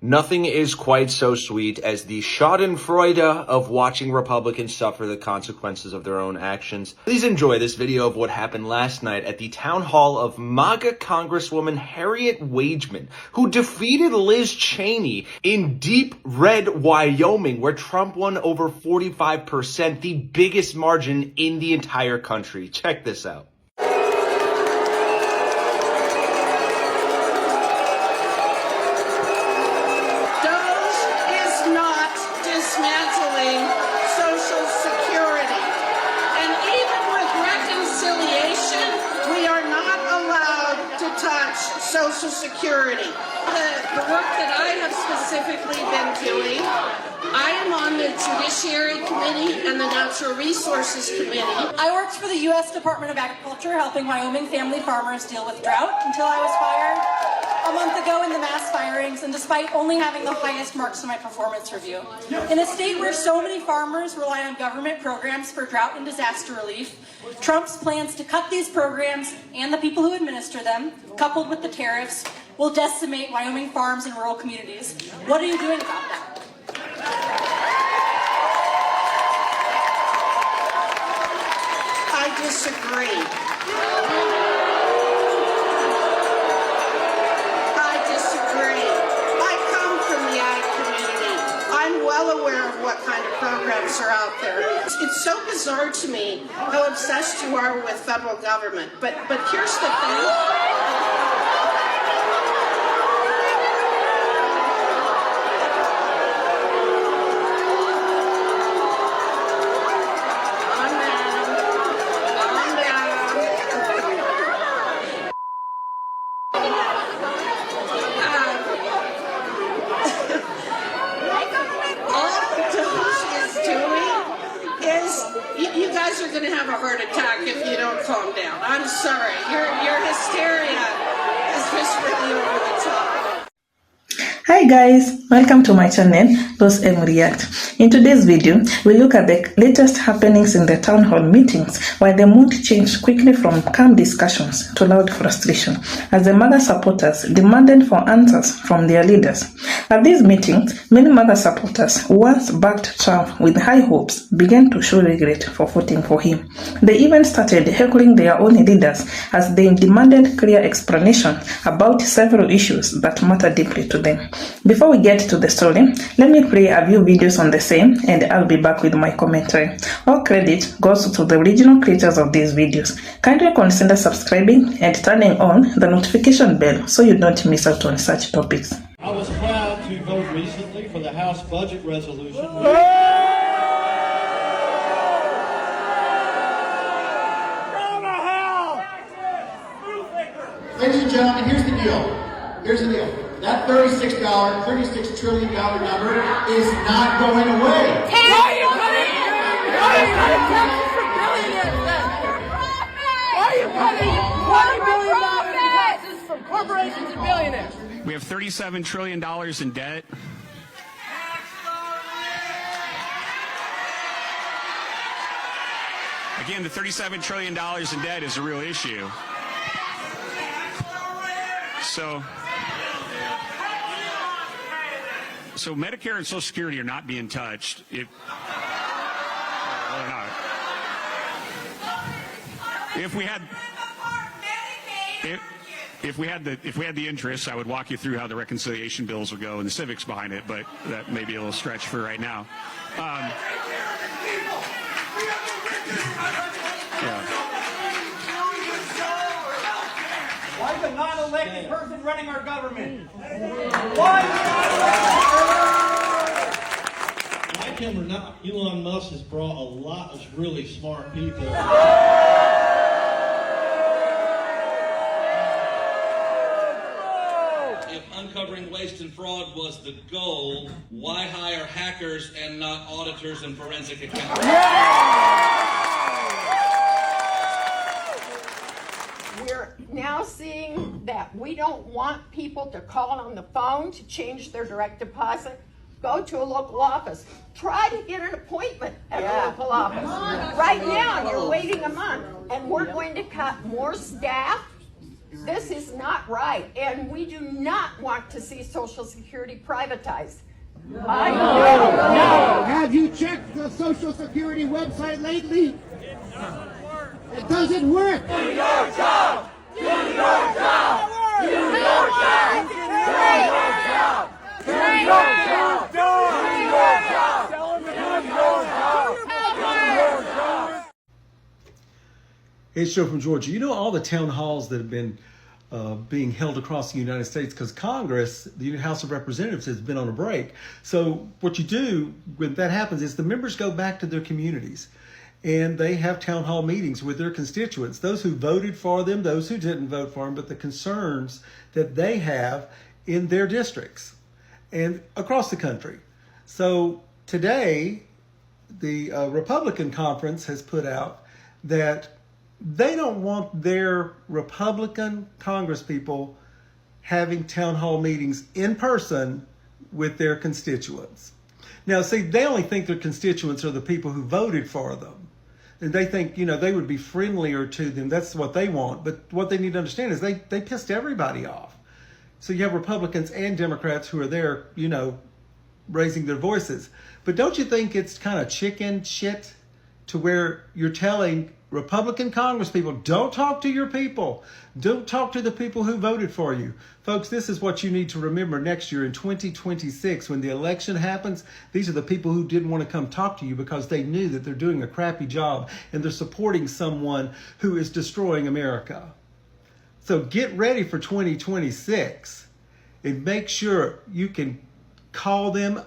Nothing is quite so sweet as the schadenfreude of watching Republicans suffer the consequences of their own actions. Please enjoy this video of what happened last night at the town hall of MAGA Congresswoman Harriet Wageman, who defeated Liz Cheney in deep red Wyoming, where Trump won over 45%, the biggest margin in the entire country. Check this out. Dismantling Social Security. And even with reconciliation, we are not allowed to touch Social Security. The work that I have specifically been doing, I am on the Judiciary Committee and the Natural Resources Committee. I worked for the U.S. Department of Agriculture, helping Wyoming family farmers deal with drought until I was fired a month ago in the mass firings, and despite only having the highest marks in my performance review. In a state where so many farmers rely on government programs for drought and disaster relief, Trump's plans to cut these programs and the people who administer them, coupled with the tariffs, will decimate Wyoming farms and rural communities. What are you doing about that? I disagree. Aware of what kind of programs are out there. It's so bizarre to me how obsessed you are with federal government. But here's the thing. You guys are going to have a heart attack if you don't calm down. I'm sorry. Your hysteria is just really over the top. Hi guys, welcome to my channel, Los React. In today's video, we look at the latest happenings in the town hall meetings, where the mood changed quickly from calm discussions to loud frustration, as the MAGA supporters demanded for answers from their leaders. At these meetings, many MAGA supporters who once backed Trump with high hopes began to show regret for voting for him. They even started heckling their own leaders as they demanded clear explanation about several issues that matter deeply to them. Before we get to the story, let me play a few videos on the same, and I'll be back with my commentary. All credit goes to the original creators of these videos. Kindly consider subscribing and turning on the notification bell so you don't miss out on such topics. I was proud to vote recently for the House budget resolution. Ladies and gentlemen, here's the deal. Here's the deal. That $36 trillion number is not going away. Why are you cutting $20 billion in taxes from corporations and billionaires? We have $37 trillion in debt. Again, the $37 trillion in debt is a real issue. So Medicare and Social Security are not being touched. If we had the interest, I would walk you through how the reconciliation bills will go and the civics behind it, but that may be a little stretch for right now. Why is a non-elected person running our government? Why is a non-elected person? Like him or not, Elon Musk has brought a lot of really smart people. If uncovering waste and fraud was the goal, why hire hackers and not auditors and forensic accountants? We're now seeing that we don't want people to call on the phone to change their direct deposit. Go to a local office. Try to get an appointment at a local office. Right now, you're waiting a month, and we're going to cut more staff This is not right, and we do not want to see Social Security privatized. No. Have you checked the Social Security website lately? It doesn't work. Do your job. Do your job. Do your job. Do your job. Do your job. Do your job. Hey, it's Joe from Georgia. You know all the town halls that have been being held across the United States because Congress, the House of Representatives, has been on a break. So what you do when that happens is the members go back to their communities and they have town hall meetings with their constituents, those who voted for them, those who didn't vote for them, but the concerns that they have in their districts and across the country. So today, the Republican conference has put out that they don't want their Republican congresspeople having town hall meetings in person with their constituents. Now, see, they only think their constituents are the people who voted for them. And they think, you know, they would be friendlier to them. That's what they want. But what they need to understand is they pissed everybody off. So you have Republicans and Democrats who are there, you know, raising their voices. But don't you think it's kind of chicken shit to where you're telling Republican congresspeople, don't talk to your people. Don't talk to the people who voted for you. Folks, this is what you need to remember next year in 2026 when the election happens. These are the people who didn't want to come talk to you because they knew that they're doing a crappy job and they're supporting someone who is destroying America. So get ready for 2026 and make sure you can call them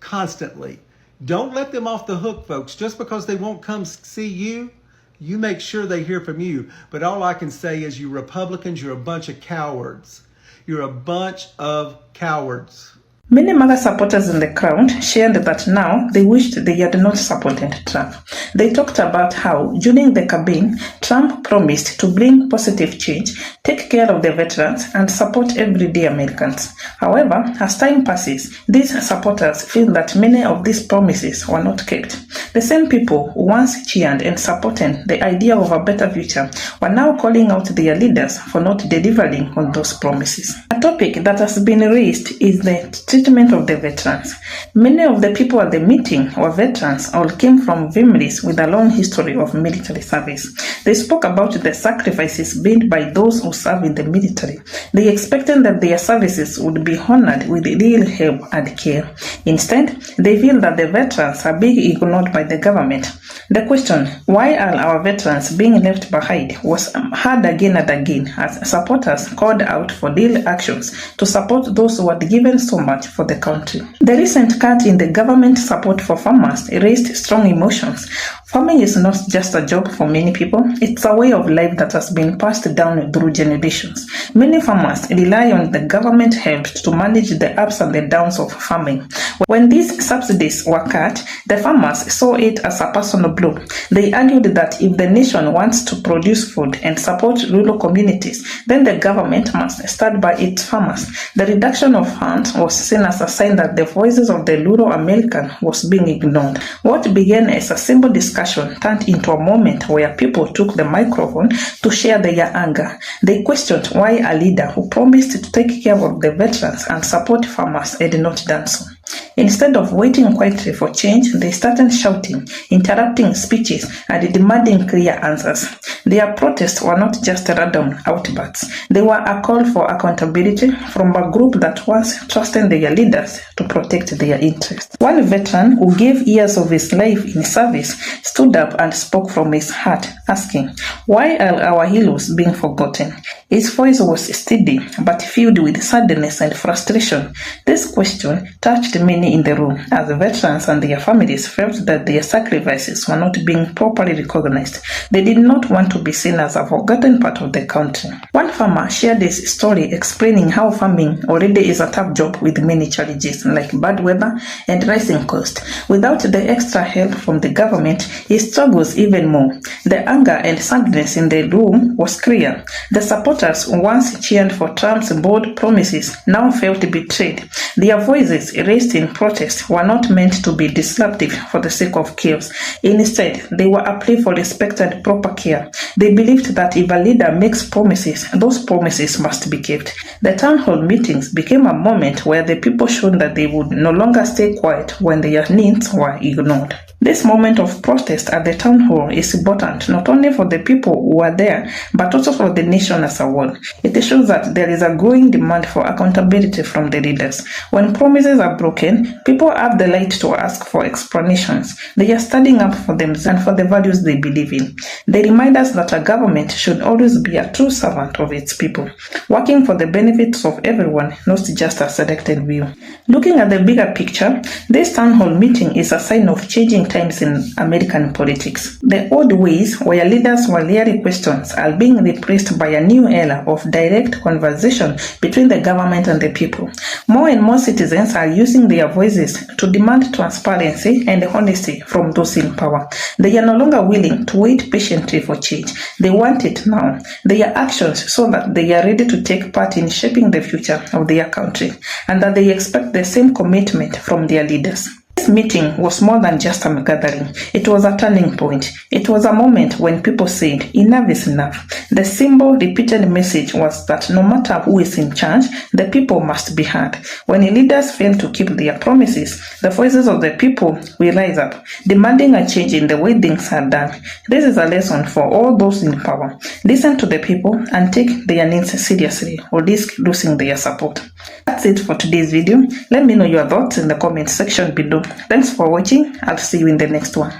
constantly. Don't let them off the hook, folks. Just because they won't come see you, you make sure they hear from you. But all I can say is you Republicans, you're a bunch of cowards. You're a bunch of cowards. Many MAGA supporters in the crowd shared that now they wished they had not supported Trump. They talked about how, during the campaign, Trump promised to bring positive change, take care of the veterans, and support everyday Americans. However, as time passes, these supporters feel that many of these promises were not kept. The same people who once cheered and supported the idea of a better future were now calling out their leaders for not delivering on those promises. A topic that has been raised is the treatment of the veterans. Many of the people at the meeting were veterans or came from families with a long history of military service. They spoke about the sacrifices made by those who serve in the military. They expected that their services would be honored with real help and care. Instead, they feel that the veterans are being ignored by the government. The question, why are our veterans being left behind, was heard again and again as supporters called out for real actions to support those who had given so much for the country. The recent cut in the government support for farmers raised strong emotions. Farming is not just a job for many people, it's a way of life that has been passed down through generations. Many farmers rely on the government help to manage the ups and the downs of farming. When these subsidies were cut, the farmers saw it as a personal blow. They argued that if the nation wants to produce food and support rural communities, then the government must start by its farmers. The reduction of funds was seen as a sign that the voices of the rural American was being ignored. What began as a simple discussion turned into a moment where people took the microphone to share their anger. They questioned why a leader who promised to take care of the veterans and support farmers had not done so. Instead of waiting quietly for change, they started shouting, interrupting speeches, and demanding clear answers. Their protests were not just random outbursts. They were a call for accountability from a group that once trusted their leaders to protect their interests. One veteran who gave years of his life in service stood up and spoke from his heart, asking, "Why are our heroes being forgotten?" His voice was steady, but filled with sadness and frustration. This question touched many in the room, as the veterans and their families felt that their sacrifices were not being properly recognized. They did not want to be seen as a forgotten part of the country. One farmer shared his story explaining how farming already is a tough job with many challenges like bad weather and rising costs. Without the extra help from the government, he struggles even more. The anger and sadness in the room was clear. The supporters who once cheered for Trump's bold promises now felt betrayed. Their voices raised in protests were not meant to be disruptive for the sake of chaos. Instead, they were a plea for respect and proper care. They believed that if a leader makes promises, those promises must be kept. The town hall meetings became a moment where the people showed that they would no longer stay quiet when their needs were ignored. This moment of protest at the town hall is important not only for the people who are there, but also for the nation as a whole. It shows that there is a growing demand for accountability from the leaders. When promises are broken, people have the right to ask for explanations. They are standing up for themselves and for the values they believe in. They remind us that a government should always be a true servant of its people, working for the benefits of everyone, not just a selected few. Looking at the bigger picture, this town hall meeting is a sign of changing times in American politics. The old ways where leaders were rarely questioned are being replaced by a new era of direct conversation between the government and the people. More and more citizens are using their voices to demand transparency and honesty from those in power. They are no longer willing to wait patiently for change. They want it now. Their actions show that they are ready to take part in shaping the future of their country, and that they expect the same commitment from their leaders. This meeting was more than just a gathering. It was a turning point. It was a moment when people said, enough is enough. The simple, repeated message was that no matter who is in charge, the people must be heard. When leaders fail to keep their promises, the voices of the people will rise up, demanding a change in the way things are done. This is a lesson for all those in power. Listen to the people and take their needs seriously, or risk losing their support. That's it for today's video. Let me know your thoughts in the comment section below. Thanks for watching. I'll see you in the next one.